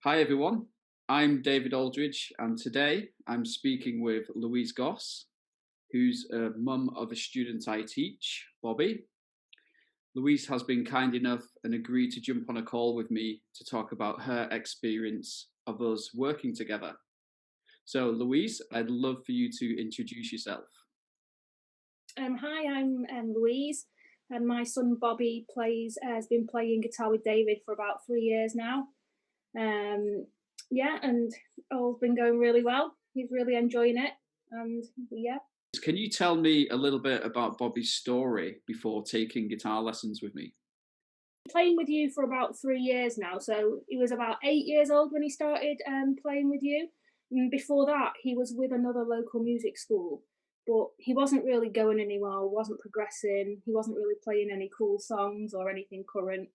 Hi everyone, I'm David Aldridge, and today I'm speaking with Louise Goss, who's a mum of a student I teach, Bobby. Louise has been kind enough and agreed to jump on a call with me to talk about her experience of us working together. So, Louise, I'd love for you to introduce yourself. Hi, I'm Louise, and my son Bobby has been playing guitar with David for about 3 years now. Um, yeah, and all's been going really well. He's really enjoying it, and yeah, Can you tell me a little bit about Bobby's story before taking guitar lessons with me? playing with you for about 3 years now. So he was about 8 years old when he started playing with you. And before that, he was with another local music school, but he wasn't really going anywhere, wasn't progressing. He wasn't really playing any cool songs or anything current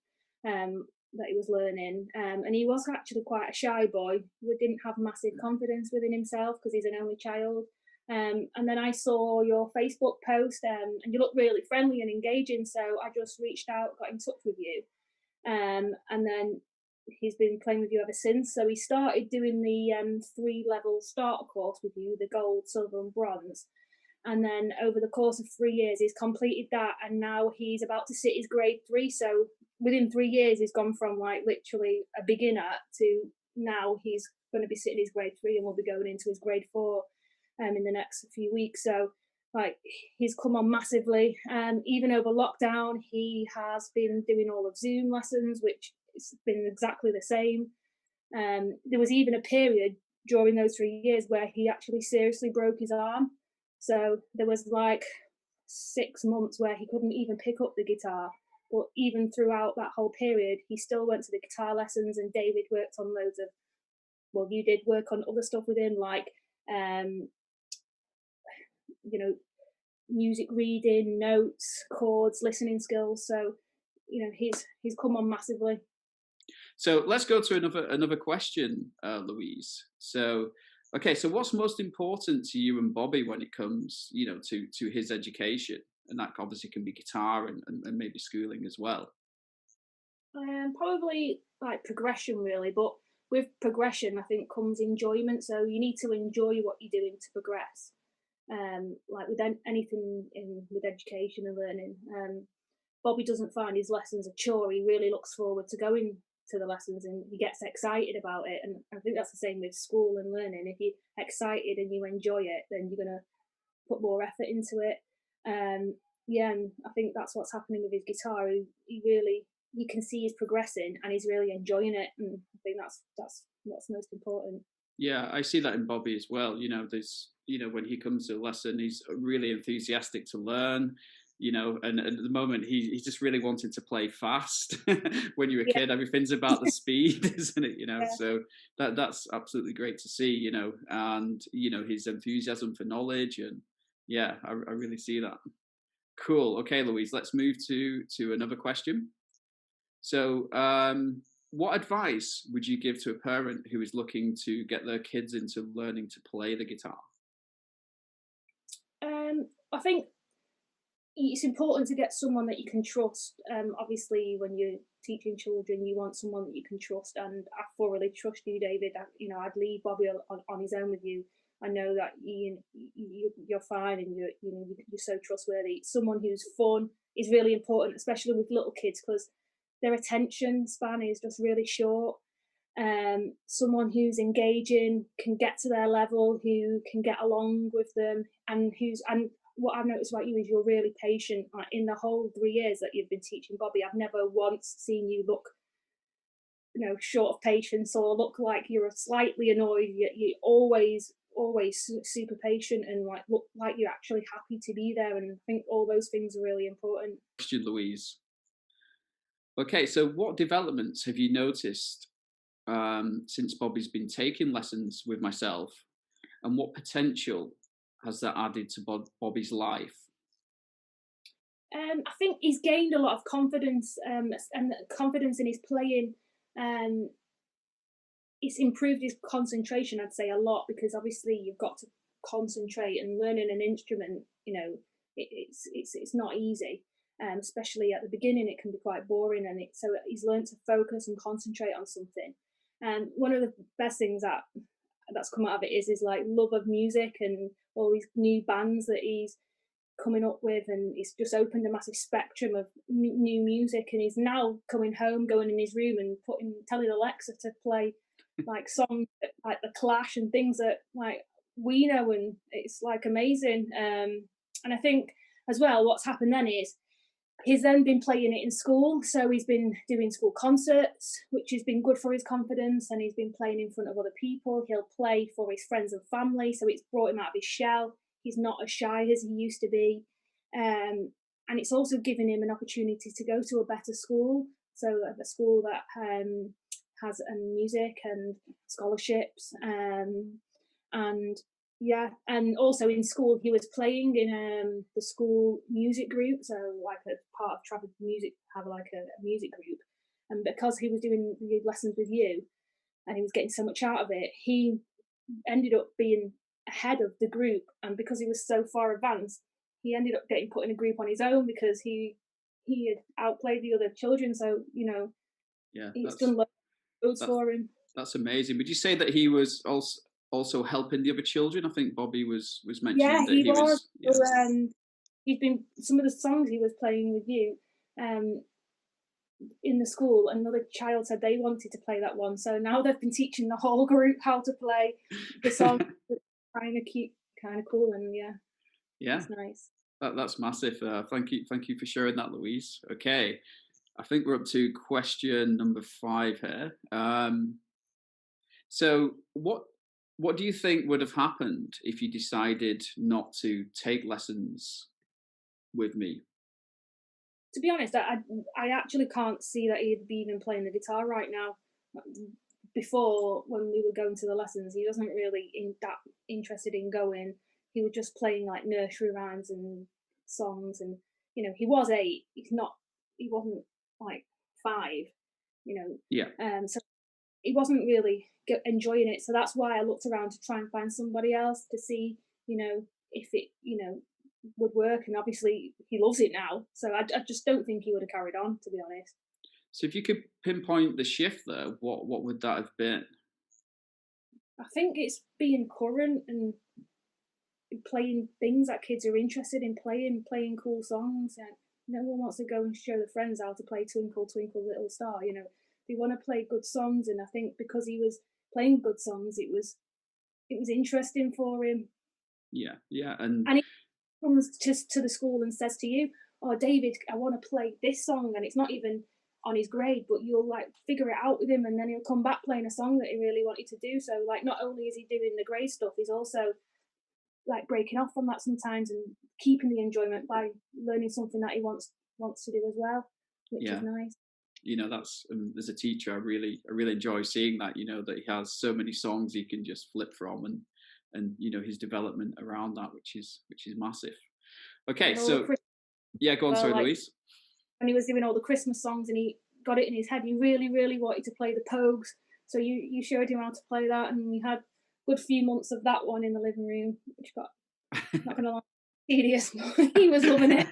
that he was learning. And he was actually quite a shy boy who didn't have massive confidence within himself because he's an only child. And then I saw your Facebook post, and you look really friendly and engaging. So I just reached out, got in touch with you, and then he's been playing with you ever since. So he started doing the 3 level starter course with you, the gold, silver, and bronze. And then over the course of 3 years, he's completed that, and now he's about to sit his grade 3. So within 3 years, he's gone from like literally a beginner to now he's going to be sitting his grade 3, and we'll be going into his grade 4 in the next few weeks. So like he's come on massively. Even over lockdown, he has been doing all of Zoom lessons, which has been exactly the same. There was even a period during those 3 years where he actually seriously broke his arm. So there was like 6 months where he couldn't even pick up the guitar. But even throughout that whole period, he still went to the guitar lessons, and David worked on loads of, well, you did work on other stuff with him, like, um, you know, music reading, notes, chords, listening skills. So, he's come on massively. So let's go to another question, Louise. So, okay, so what's most important to you and Bobby when it comes, to his education, and that obviously can be guitar and maybe schooling as well. Probably like progression, really. But with progression, I think comes enjoyment. So you need to enjoy what you're doing to progress. Like with anything with education and learning. Bobby doesn't find his lessons a chore. He really looks forward to going to the lessons, and he gets excited about it. And I think that's the same with school and learning. If you're excited and you enjoy it, then you're gonna put more effort into it. Yeah, and I think that's what's happening with his guitar. He really, you can see he's progressing and he's really enjoying it. And I think that's what's most important. Yeah, I see that in Bobby as well. When he comes to a lesson, he's really enthusiastic to learn. And at the moment, he's just really wanting to play fast. When you're a Yeah, kid, everything's about the speed, isn't it? yeah. So that's absolutely great to see. And his enthusiasm for knowledge, and yeah, I really see that. Cool. Okay, Louise, let's move to another question. So, what advice would you give to a parent who is looking to get their kids into learning to play the guitar? I think it's important to get someone that you can trust. Obviously, when you're teaching children, you want someone that you can trust, and I thoroughly trust you, David. I'd leave Bobby on his own with you. I know that you're fine, and you're so trustworthy. Someone who's fun is really important, especially with little kids, because their attention span is just really short. Someone who's engaging, can get to their level, who can get along with them, and what I've noticed about you is you're really patient. Like in the whole 3 years that you've been teaching Bobby, I've never once seen you look, short of patience or look like you're slightly annoyed. You always super patient and like look like you're actually happy to be there. And I think all those things are really important. Question, Louise. Okay, so what developments have you noticed since Bobby's been taking lessons with myself, and what potential has that added to Bobby's life? I think he's gained a lot of confidence, and confidence in his playing. Um, it's improved his concentration, I'd say, a lot, because obviously you've got to concentrate, and learning an instrument, it's not easy. Especially at the beginning, it can be quite boring, and so he's learned to focus and concentrate on something. And one of the best things that's come out of it is like love of music and all these new bands that he's coming up with, and he's just opened a massive spectrum of new music. And he's now coming home, going in his room and telling Alexa to play like songs like the Clash and things that like we know, and it's like amazing. And I think as well, what's happened then is he's then been playing it in school, so he's been doing school concerts, which has been good for his confidence, and he's been playing in front of other people. He'll play for his friends and family, so it's brought him out of his shell. He's not as shy as he used to be, and it's also given him an opportunity to go to a better school, so a school that has music and scholarships, and yeah, and also in school he was playing in the school music group, so like a part of Trafford Music have like a music group, and because he was doing the lessons with you and he was getting so much out of it, he ended up being ahead of the group, and because he was so far advanced, he ended up getting put in a group on his own because he had outplayed the other children. So Yeah, it's done loads for him. That's amazing. Would you say that he was also helping the other children? I think Bobby was mentioning Yeah, that he was. Yeah. He's been some of the songs he was playing with you in the school. Another child said they wanted to play that one, so now they've been teaching the whole group how to play the song. Kind of cute, kind of cool, and yeah, it's nice. That's massive. Thank you for sharing that, Louise. Okay, I think we're up to question number 5 here. So what do you think would have happened if you decided not to take lessons with me? To be honest, I actually can't see that he'd be even playing the guitar right now. Before, when we were going to the lessons, he wasn't really that interested in going. He was just playing like nursery rhymes and songs, and he was 8. He wasn't like 5. Yeah. So he wasn't really enjoying it. So that's why I looked around to try and find somebody else to see, if it, would work. And obviously he loves it now. So I just don't think he would have carried on, to be honest. So if you could pinpoint the shift there, what would that have been? I think it's being current and playing things that kids are interested in playing cool songs. And no one wants to go and show their friends how to play Twinkle Twinkle Little Star. They want to play good songs, and I think because he was playing good songs, it was interesting for him. Yeah, and he comes to the school and says to you, "Oh, David, I want to play this song," and it's not even on his grade, but you'll like figure it out with him, and then he'll come back playing a song that he really wanted to do. So like, not only is he doing the grade stuff, he's also like breaking off from that sometimes and keeping the enjoyment by learning something that he wants to do as well, which is nice. That's as a teacher, I really enjoy seeing that. That he has so many songs he can just flip from, and his development around that, which is massive. Okay, so go on. Sorry, like, Louise. When he was doing all the Christmas songs and he got it in his head, he really wanted to play the Pogues. So you showed him how to play that, and we had a good few months of that one in the living room, which got not gonna lie, tedious, but he was loving it.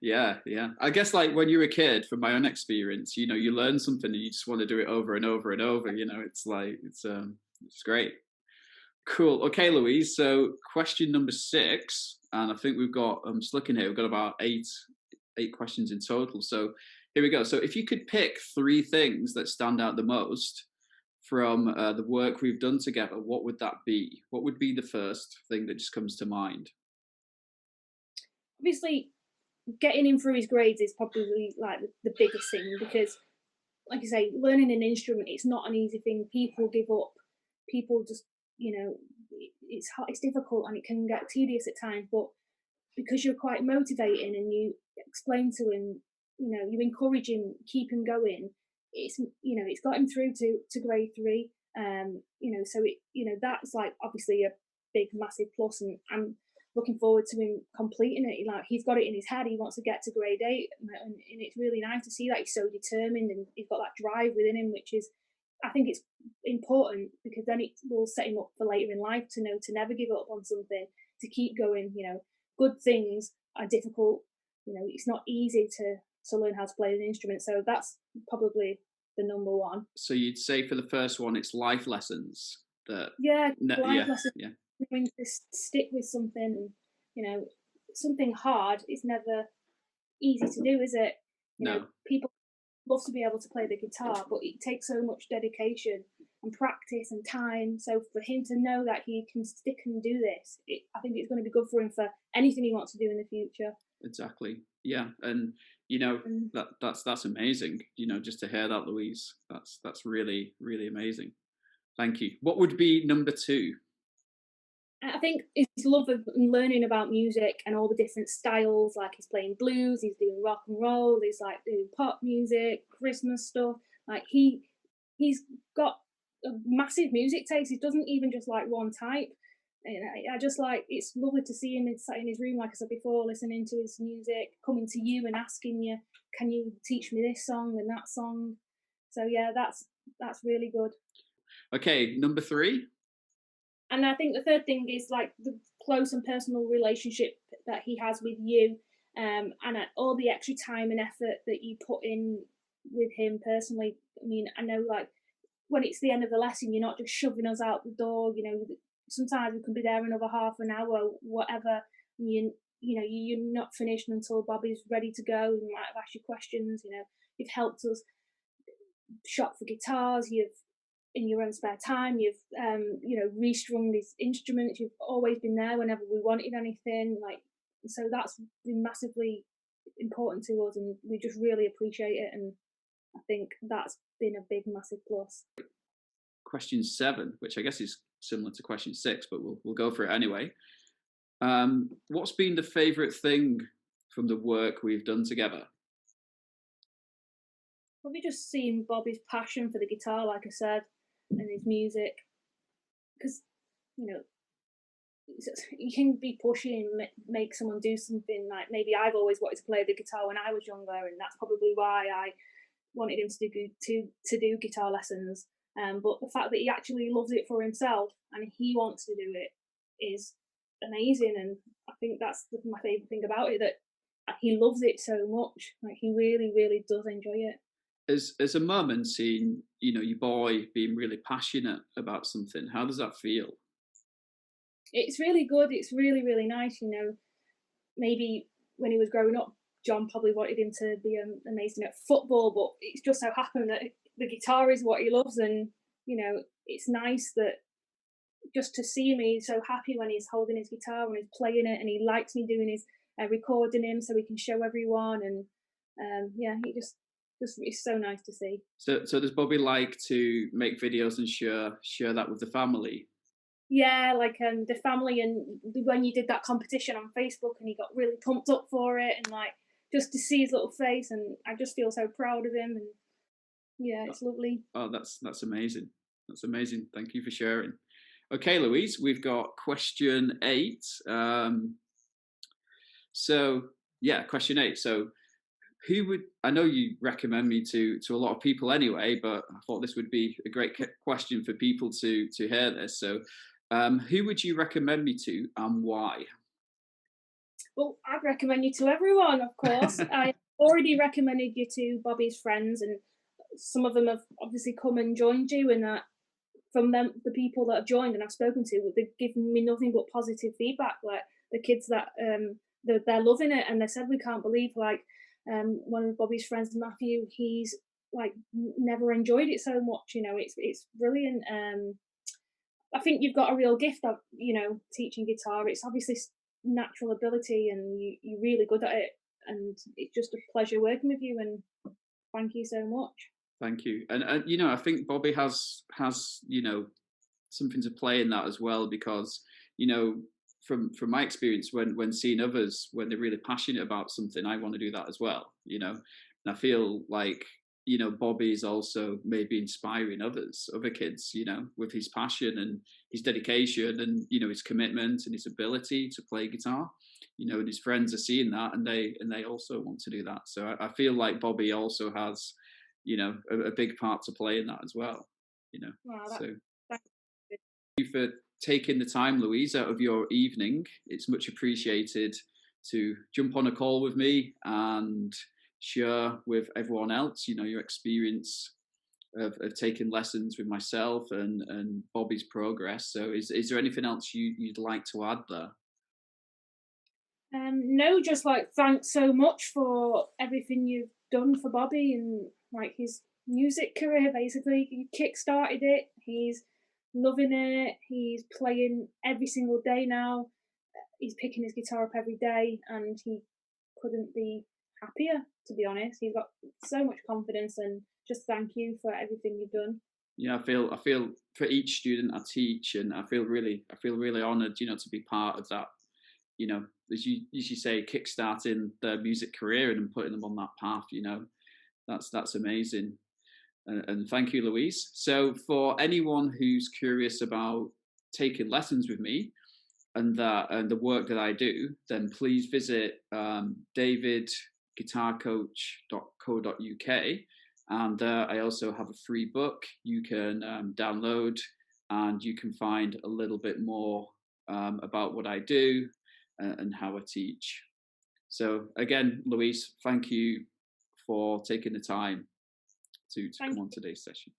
Yeah. I guess like when you're a kid, from my own experience, you learn something and you just want to do it over and over and over. It's like it's great. Cool. Okay, Louise. So question number 6, and I think we've got I'm just looking here. We've got about eight questions in total. So here we go. So if you could pick 3 things that stand out the most from the work we've done together, what would that be? What would be the first thing that just comes to mind? Obviously, getting him through his grades is probably like the biggest thing, because like you say, learning an instrument, it's not an easy thing. People give up. People just, it's hard, it's difficult, and it can get tedious at times. But because you're quite motivating and you explain to him, you encourage him, keep him going. It's got him through to grade 3. So that's like obviously a big massive plus, and I'm looking forward to him completing it. Like, he's got it in his head, he wants to get to grade 8, and it's really nice to see that he's so determined and he's got that drive within him, which is, I think it's important, because then it will set him up for later in life to know to never give up on something, to keep going. Good things are difficult. It's not easy to learn how to play an instrument. So that's probably the number one. So you'd say for the first one, it's life lessons that. Yeah, life Yeah, lessons, yeah, knowing to stick with something, and something hard is never easy to do, is it? no, People love to be able to play the guitar, but it takes so much dedication and practice and time. So for him to know that he can stick and do this, I think it's going to be good for him for anything he wants to do in the future. exactly. Yeah, and that's amazing. Just to hear that, Louise, that's really really amazing. Thank you. What would be number two? I think his love of learning about music and all the different styles. Like he's playing blues, he's doing rock and roll, he's like doing pop music, Christmas stuff. Like he's got a massive music taste. He doesn't even just like one type. And I just like, it's lovely to see him sat in his room, like I said before, listening to his music, coming to you and asking you, "Can you teach me this song and that song?" So yeah, that's really good. Okay, number three. And I think the third thing is like the close and personal relationship that he has with you, and all the extra time and effort that you put in with him personally. I mean, I know like when it's the end of the lesson, you're not just shoving us out the door. Sometimes we can be there another half an hour, whatever. And you're not finished until Bobby's ready to go. You might have asked you questions. You've helped us shop for guitars. You've in your own spare time, you've restrung these instruments. You've always been there whenever we wanted anything. So that's been massively important to us, and we just really appreciate it. And I think that's been a big, massive plus. Question 7, which I guess is similar to question 6, but we'll go for it anyway. What's been the favourite thing from the work we've done together? Probably just seeing Bobby's passion for the guitar, like I said, and his music, because you can be pushy and make someone do something. Like maybe I've always wanted to play the guitar when I was younger, and that's probably why I wanted him to do guitar lessons. But the fact that he actually loves it for himself and he wants to do it is amazing, and I think that's my favorite thing about it, that he loves it so much. Like he really, really does enjoy it. As a mum and seeing your boy being really passionate about something, how does that feel? It's really good. It's really, really nice. Maybe when he was growing up, John probably wanted him to be amazing at football, but it's just so happened that the guitar is what he loves, and it's nice that just to see me so happy when he's holding his guitar and he's playing it, and he likes me doing his recording him so he can show everyone, and he just it's so nice to see. So does Bobby like to make videos and share that with the family? Yeah, like the family, and when you did that competition on Facebook and he got really pumped up for it, and like just to see his little face, and I just feel so proud of him, and yeah, it's lovely. Oh, that's amazing. That's amazing. Thank you for sharing. Okay, Louise, we've got question 8. Question 8. So I know you recommend me to a lot of people anyway, but I thought this would be a great question for people to hear this. So who would you recommend me to and why? Well, I'd recommend you to everyone, of course. I already recommended you to Bobby's friends, and some of them have obviously come and joined you, and from them, the people that have joined and I've spoken to, they've given me nothing but positive feedback. Like the kids that they're loving it, and they said, "We can't believe one of Bobby's friends, Matthew, he's like never enjoyed it so much. It's brilliant. I think you've got a real gift of teaching guitar. It's obviously natural ability, and you're really good at it. And it's just a pleasure working with you. And thank you so much." Thank you. And I think Bobby has something to play in that as well, because from my experience, when seeing others, when they're really passionate about something, I want to do that as well. And I feel like Bobby is also maybe inspiring other kids, with his passion and his dedication and his commitment and his ability to play guitar. And his friends are seeing that, and they also want to do that. So I feel like Bobby also has a big part to play in that as well. Wow, So thank you for taking the time, Louise, out of your evening. It's much appreciated to jump on a call with me and share with everyone else your experience of taking lessons with myself and Bobby's progress. So is there anything else you'd like to add there? No, just like thanks so much for everything you've done for Bobby and like his music career. Basically, you kick-started it. He's loving it. He's playing every single day now. He's picking his guitar up every day, and he couldn't be happier. To be honest, he's got so much confidence, and just thank you for everything you've done. Yeah, I feel for each student I teach, and I feel really honoured, to be part of that. As you say, kickstarting their music career and putting them on that path. That's amazing. And thank you, Louise. So for anyone who's curious about taking lessons with me and the work that I do, then please visit davidguitarcoach.co.uk. And I also have a free book you can download, and you can find a little bit more about what I do and how I teach. So again, Louise, thank you for taking the time to come on today's session.